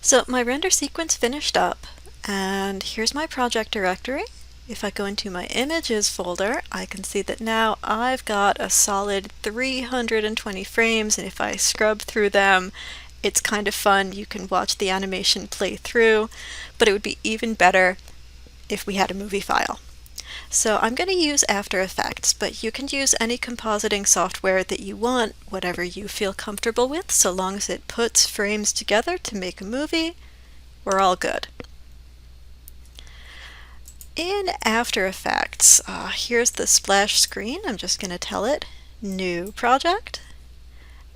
So my render sequence finished up, and here's my project directory. If I go into my images folder, I can see that now I've got a solid 320 frames, and if I scrub through them, it's kind of fun. You can watch the animation play through, but it would be even better if we had a movie file. So I'm going to use After Effects, but you can use any compositing software that you want, whatever you feel comfortable with, so long as it puts frames together to make a movie, we're all good. In After Effects, here's the splash screen. I'm just going to tell it New Project,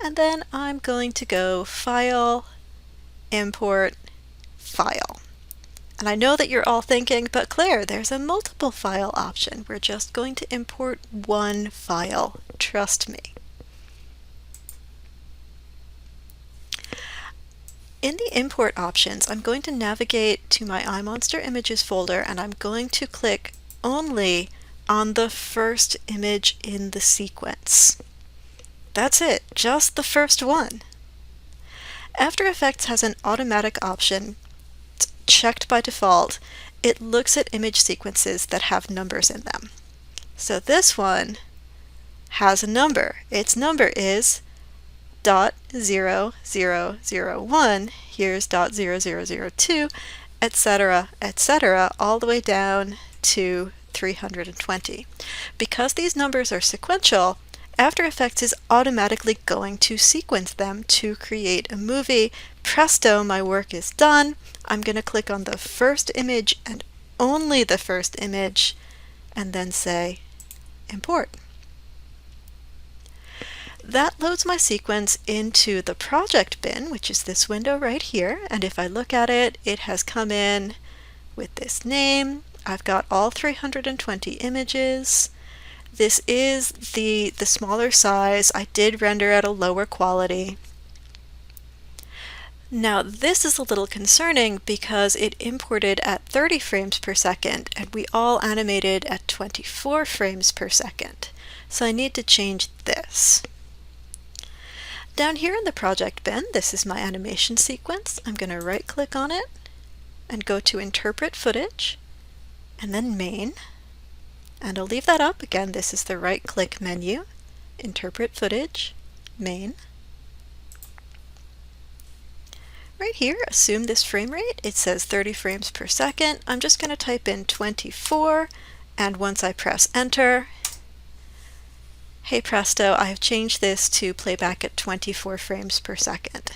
and then I'm going to go File, Import, File. And I know that you're all thinking, but Claire, there's a multiple file option. We're just going to import one file. Trust me. In the import options, I'm going to navigate to my iMonster Images folder, and I'm going to click only on the first image in the sequence. That's it, just the first one. After Effects has an automatic option checked by default. It looks at image sequences that have numbers in them. So this one has a number. Its number is .0001, here's .0002, etc., etc., all the way down to 320. Because these numbers are sequential, After Effects is automatically going to sequence them to create a movie. Presto, my work is done. I'm going to click on the first image and only the first image, and then say Import. That loads my sequence into the project bin, which is this window right here, and if I look at it, it has come in with this name. I've got all 320 images. This is the smaller size. I did render at a lower quality. Now this is a little concerning because it imported at 30 frames per second and we all animated at 24 frames per second. So I need to change this. Down here in the project bin, this is my animation sequence. I'm going to right click on it and go to Interpret Footage and then Main. And I'll leave that up. Again, this is the right click menu, Interpret Footage, Main. Right here, assume this frame rate. It says 30 frames per second. I'm just going to type in 24, and once I press enter, hey presto, I have changed this to playback at 24 frames per second.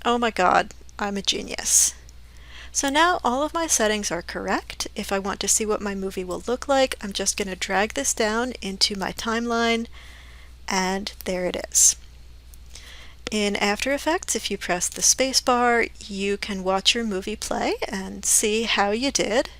Oh my god, I'm a genius. So now all of my settings are correct. If I want to see what my movie will look like, I'm just going to drag this down into my timeline, and there it is. In After Effects, if you press the space bar, you can watch your movie play and see how you did.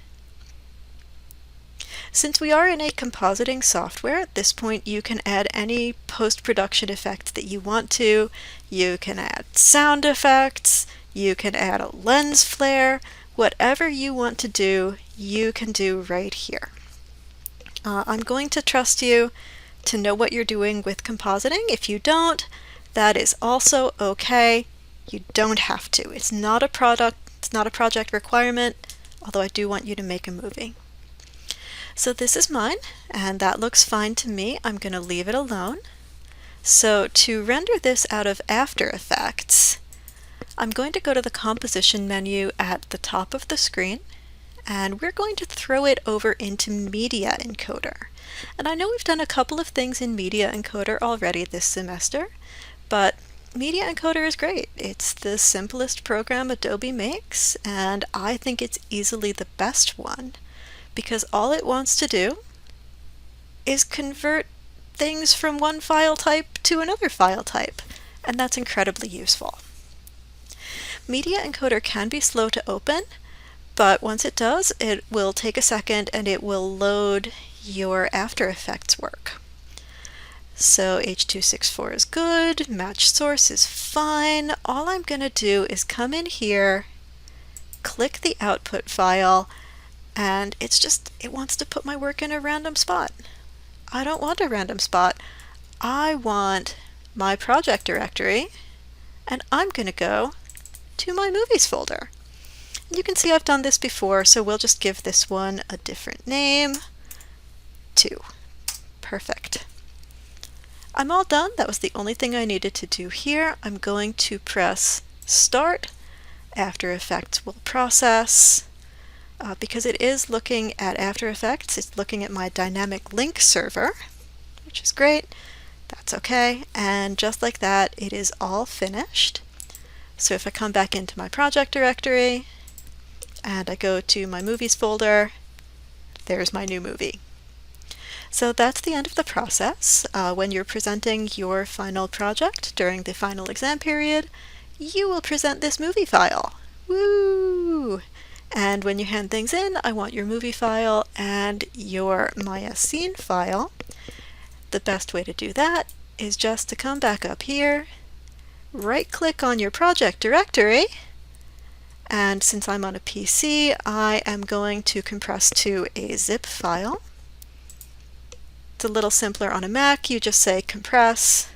Since we are in a compositing software, at this point you can add any post-production effects that you want to. You can add sound effects, you can add a lens flare, whatever you want to do, you can do right here. I'm going to trust you to know what you're doing with compositing. If you don't, that is also okay. You don't have to. It's not a project requirement, although I do want you to make a movie. So this is mine, and that looks fine to me. I'm going to leave it alone. So to render this out of After Effects, I'm going to go to the Composition menu at the top of the screen, and we're going to throw it over into Media Encoder. And I know we've done a couple of things in Media Encoder already this semester, but Media Encoder is great. It's the simplest program Adobe makes, and I think it's easily the best one, because all it wants to do is convert things from one file type to another file type, and that's incredibly useful. Media Encoder can be slow to open, but once it does, it will take a second and it will load your After Effects work. So H.264 is good, match source is fine. All I'm going to do is come in here, click the output file, and it wants to put my work in a random spot. I don't want a random spot. I want my project directory, and I'm going to go to my movies folder. You can see I've done this before, so we'll just give this one a different name. 2. Perfect. I'm all done. That was the only thing I needed to do here. I'm going to press Start. After Effects will process. Because it is looking at After Effects, it's looking at my dynamic link server, which is great. That's okay. And just like that, it is all finished. So if I come back into my project directory and I go to my movies folder, there's my new movie. So that's the end of the process. When you're presenting your final project during the final exam period, you will present this movie file. Woo! And when you hand things in, I want your movie file and your Maya scene file. The best way to do that is just to come back up here, right-click on your project directory, and since I'm on a PC, I am going to compress to a zip file. It's a little simpler on a Mac. You just say compress,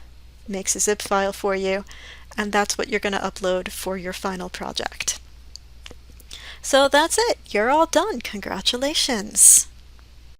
makes a zip file for you, and that's what you're going to upload for your final project. So that's it. You're all done. Congratulations.